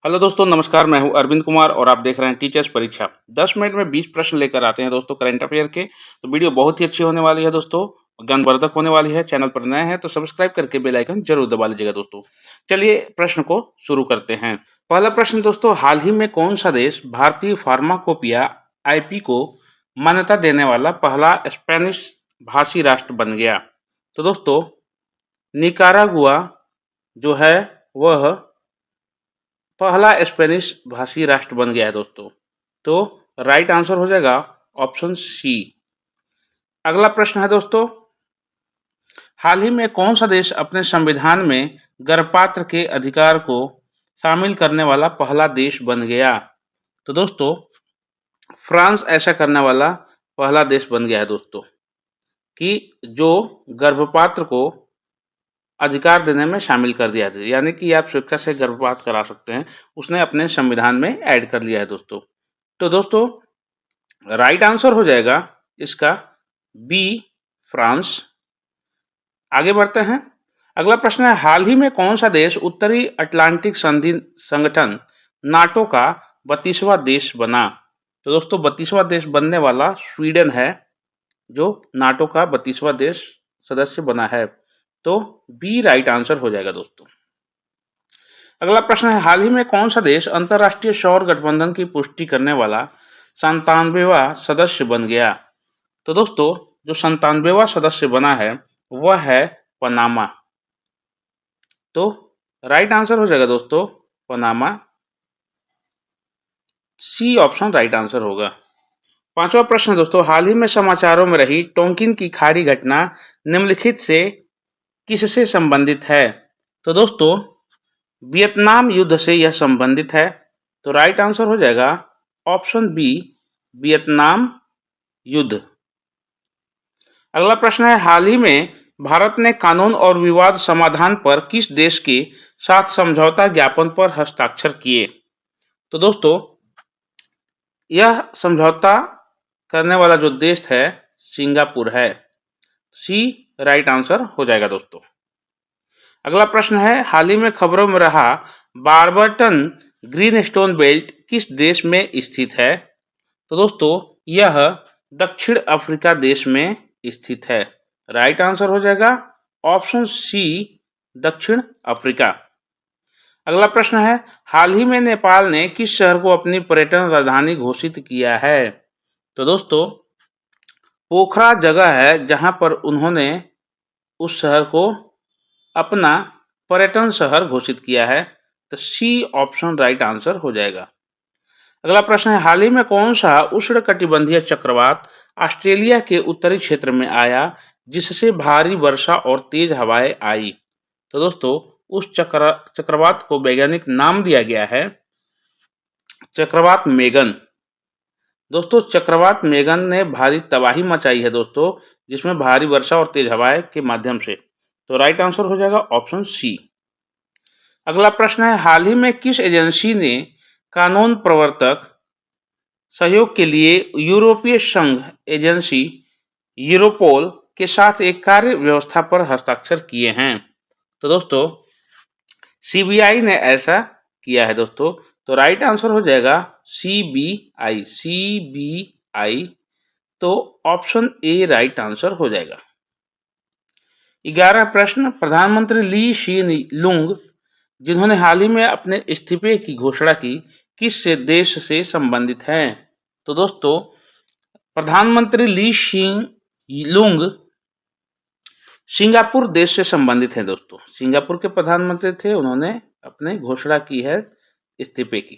Hello दोस्तों, नमस्कार। मैं हूं अरविंद कुमार और आप देख रहे हैं टीचर्स परीक्षा। 10 मिनट में 20 प्रश्न लेकर आते हैं दोस्तों करंट अफेयर के। तो वीडियो बहुत ही अच्छी होने वाली है दोस्तों, ज्ञानवर्धक होने वाली है। चैनल पर नए हैं तो सब्सक्राइब करके बेल आइकन जरूर दबा लीजिएगा दोस्तों। चलिए प्रश्न को शुरू करते हैं। पहला प्रश्न दोस्तों, हाल ही में कौन सा देश भारतीय फार्माकोपिया आईपी को मान्यता देने वाला पहला स्पेनिश भाषी राष्ट्र बन गया? तो दोस्तों, निकारागुआ जो है वह पहला स्पेनिश भाषी राष्ट्र बन गया है दोस्तों। तो राइट आंसर हो जाएगा ऑप्शन सी। अगला प्रश्न है दोस्तों, हाल ही में कौन सा देश अपने संविधान में गर्भपात के अधिकार को शामिल करने वाला पहला देश बन गया? तो दोस्तों, फ्रांस ऐसा करने वाला पहला देश बन गया है दोस्तों, कि जो गर्भपात को अधिकार देने में शामिल कर दिया है, यानी कि आप स्वेच्छा से गर्भपात करा सकते हैं, उसने अपने संविधान में ऐड कर लिया है दोस्तों। तो दोस्तों, राइट आंसर हो जाएगा इसका बी, फ्रांस। आगे बढ़ते हैं। अगला प्रश्न है, हाल ही में कौन सा देश उत्तरी अटलांटिक संधि संगठन नाटो का 32वां देश बना? तो दोस्तों, 32वां देश बनने वाला स्वीडन है, जो नाटो का 32वां देश सदस्य बना है। तो बी राइट आंसर हो जाएगा दोस्तों। अगला प्रश्न है, हाल ही में कौन सा देश अंतरराष्ट्रीय सौर गठबंधन की पुष्टि करने वाला 97वां सदस्य बन गया? तो दोस्तों, जो 97वां सदस्य बना है वह है पनामा। तो राइट आंसर हो जाएगा दोस्तों Panama. C option right answer होगा। पांचवा प्रश्न दोस्तों, हाल ही में समाचारों में रही टोंकिन की खाड़ी घटना निम्नलिखित से किससे संबंधित है? तो दोस्तों, वियतनाम युद्ध से यह संबंधित है। तो राइट आंसर हो जाएगा ऑप्शन बी, वियतनाम युद्ध। अगला प्रश्न है, हाल ही में भारत ने कानून और विवाद समाधान पर किस देश के साथ समझौता ज्ञापन पर हस्ताक्षर किए? तो दोस्तों, यह समझौता करने वाला जो देश है सिंगापुर है। सी राइट आंसर हो जाएगा दोस्तों। अगला प्रश्न है, हाल ही में खबरों में रहा बार्बरटन ग्रीन स्टोन बेल्ट किस देश में स्थित है? तो दोस्तों, यह दक्षिण अफ्रीका देश में स्थित है। राइट आंसर हो जाएगा ऑप्शन सी, दक्षिण अफ्रीका। अगला प्रश्न है, हाल ही में नेपाल ने किस शहर को अपनी पर्यटन राजधानी घोषित किया है? तो दोस्तों, पोखरा जगह है जहां पर उन्होंने उस शहर को अपना पर्यटन शहर घोषित किया है। तो सी ऑप्शन राइट आंसर हो जाएगा। अगला प्रश्न है, हाल ही में कौन सा उष्णकटिबंधीय चक्रवात ऑस्ट्रेलिया के उत्तरी क्षेत्र में आया जिससे भारी वर्षा और तेज हवाएं आई? तो दोस्तों, उस चक्रवात को वैज्ञानिक नाम दिया गया है चक्रवात मेगन। दोस्तों, चक्रवात मेगन ने भारी तबाही मचाई है दोस्तों, जिसमें भारी वर्षा और तेज हवाएं के माध्यम से। तो राइट आंसर हो जाएगा ऑप्शन सी। अगला प्रश्न है, हाल ही में किस एजेंसी ने कानून प्रवर्तक सहयोग के लिए यूरोपीय संघ एजेंसी यूरोपोल के साथ एक कार्य व्यवस्था पर हस्ताक्षर किए हैं? तो दोस्तों, सीबीआई ने ऐसा किया है दोस्तों। तो राइट आंसर हो जाएगा सीबीआई, सीबीआई। तो ऑप्शन ए राइट आंसर हो जाएगा। 11 प्रश्न, प्रधानमंत्री ली शी लुंग जिन्होंने हाल ही में अपने इस्तीफे की घोषणा की, किस देश से संबंधित हैं? तो दोस्तों, प्रधानमंत्री ली शी लुंग सिंगापुर देश से संबंधित हैं दोस्तों। सिंगापुर के प्रधानमंत्री थे, उन्होंने अपने घोषणा की है इस्तीफे की।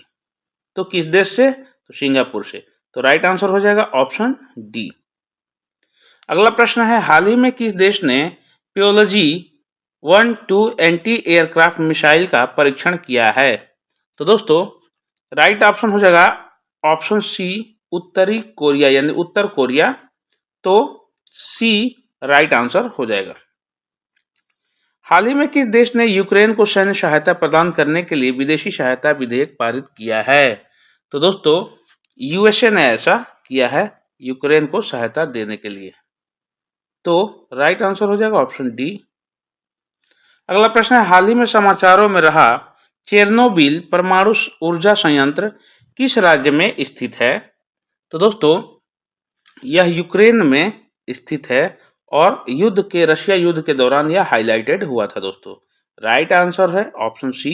तो किस देश से? तो सिंगापुर से। तो राइट आंसर हो जाएगा ऑप्शन डी। अगला प्रश्न है, हाल ही में किस देश ने प्योलॉजी 1-2 एंटी एयरक्राफ्ट मिसाइल का परीक्षण किया है? तो दोस्तों, राइट ऑप्शन हो जाएगा ऑप्शन सी, उत्तरी कोरिया यानी उत्तर कोरिया। तो सी राइट आंसर हो जाएगा। हाल ही में किस देश ने यूक्रेन को सैन्य सहायता प्रदान करने के लिए विदेशी सहायता विधेयक पारित किया है? तो दोस्तों, यूएसए ने ऐसा किया है यूक्रेन को सहायता देने के लिए। तो राइट आंसर हो जाएगा ऑप्शन डी। अगला प्रश्न है, हाल ही में समाचारों में रहा चेरनोबिल परमाणु ऊर्जा संयंत्र किस राज्य में स्थित है? तो दोस्तों यह यूक्रेन में स्थित है और रशिया युद्ध के दौरान यह हाईलाइटेड हुआ था दोस्तों। राइट आंसर है ऑप्शन सी।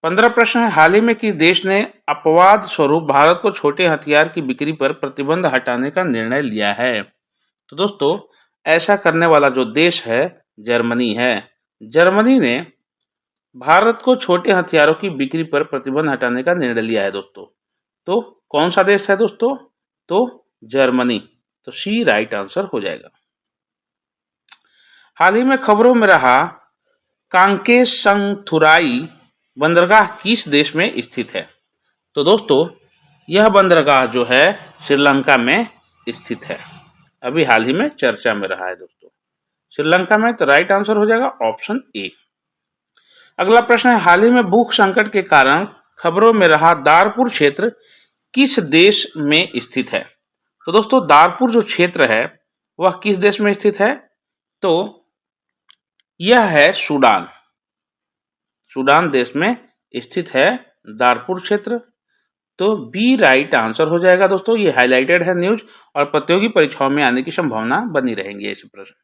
15 प्रश्न है, हाल ही में किस देश ने अपवाद स्वरूप भारत को छोटे हथियार की बिक्री पर प्रतिबंध हटाने का निर्णय लिया है? तो दोस्तों ऐसा करने वाला जो देश है जर्मनी है। जर्मनी ने भारत को छोटे हथियारों की बिक्री पर प्रतिबंध हटाने का निर्णय लिया है दोस्तों। तो कौन सा देश है दोस्तों? तो जर्मनी। तो सी राइट आंसर हो जाएगा। हाल ही में खबरों में रहा कांकेसंथुराई बंदरगाह किस देश में स्थित है? तो दोस्तों यह बंदरगाह जो है श्रीलंका में स्थित है। अभी हाल ही में चर्चा में रहा है दोस्तों, श्रीलंका में। तो राइट आंसर हो जाएगा ऑप्शन ए। अगला प्रश्न है, हाल ही में भूख संकट के कारण खबरों में रहा दारपुर क्षेत्र किस देश में स्थित है? तो दोस्तों दारपुर जो क्षेत्र है वह किस देश में स्थित है? तो यह है सूडान। सूडान देश में स्थित है दारपुर क्षेत्र। तो बी राइट आंसर हो जाएगा दोस्तों। ये हाईलाइटेड है न्यूज और प्रतियोगी परीक्षाओं में आने की संभावना बनी रहेंगी ऐसे प्रश्न।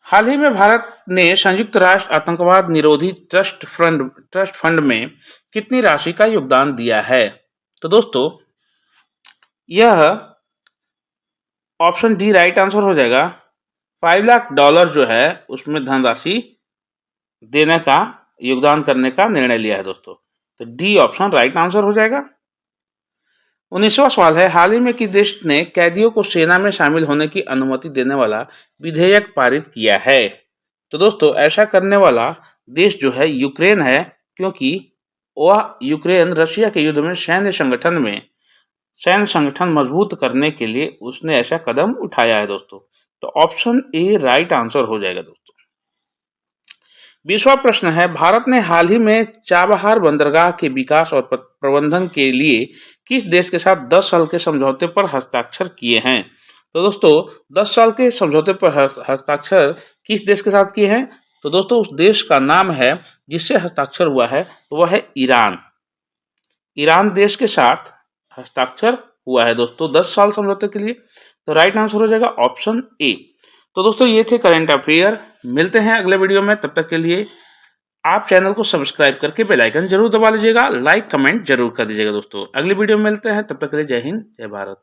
हाल ही में भारत ने संयुक्त राष्ट्र आतंकवाद निरोधी ट्रस्ट फंड में कितनी राशि का योगदान दिया है? तो दोस्तों यह ऑप्शन डी राइट आंसर हो जाएगा। $5 लाख जो है उसमें धनराशि देने का, योगदान करने का निर्णय लिया है दोस्तों। तो डी ऑप्शन राइट आंसर हो जाएगा। 19वां सवाल है, हाल ही में किस देश ने कैदियों को सेना में शामिल होने की अनुमति देने वाला विधेयक पारित किया है? तो दोस्तों ऐसा करने वाला देश जो है यूक्रेन है, क्योंकि वह यूक्रेन रशिया के युद्ध में सैन्य संगठन मजबूत करने के लिए उसने ऐसा कदम उठाया है दोस्तों। तो ऑप्शन ए राइट आंसर हो जाएगा दोस्तों। 20वां प्रश्न है, भारत ने हाल ही में चाबहार बंदरगाह के विकास और प्रबंधन के लिए किस देश के साथ 10 साल के समझौते पर हस्ताक्षर किए हैं? तो दोस्तों 10 साल के समझौते पर हस्ताक्षर किस देश के साथ किए हैं? तो दोस्तों उस देश का नाम है जिससे हस्ताक्षर हुआ है, तो वह है ईरान। ईरान देश के साथ हस्ताक्षर हुआ है दोस्तों 10 साल समझौते के लिए। तो राइट आंसर हो जाएगा ऑप्शन ए। तो दोस्तों ये थे करंट अफेयर। मिलते हैं अगले वीडियो में, तब तक के लिए आप चैनल को सब्सक्राइब करके बेल आइकन जरूर दबा लीजिएगा, लाइक कमेंट जरूर कर दीजिएगा दोस्तों। अगली वीडियो में मिलते हैं, तब तक के लिए जय हिंद जय भारत।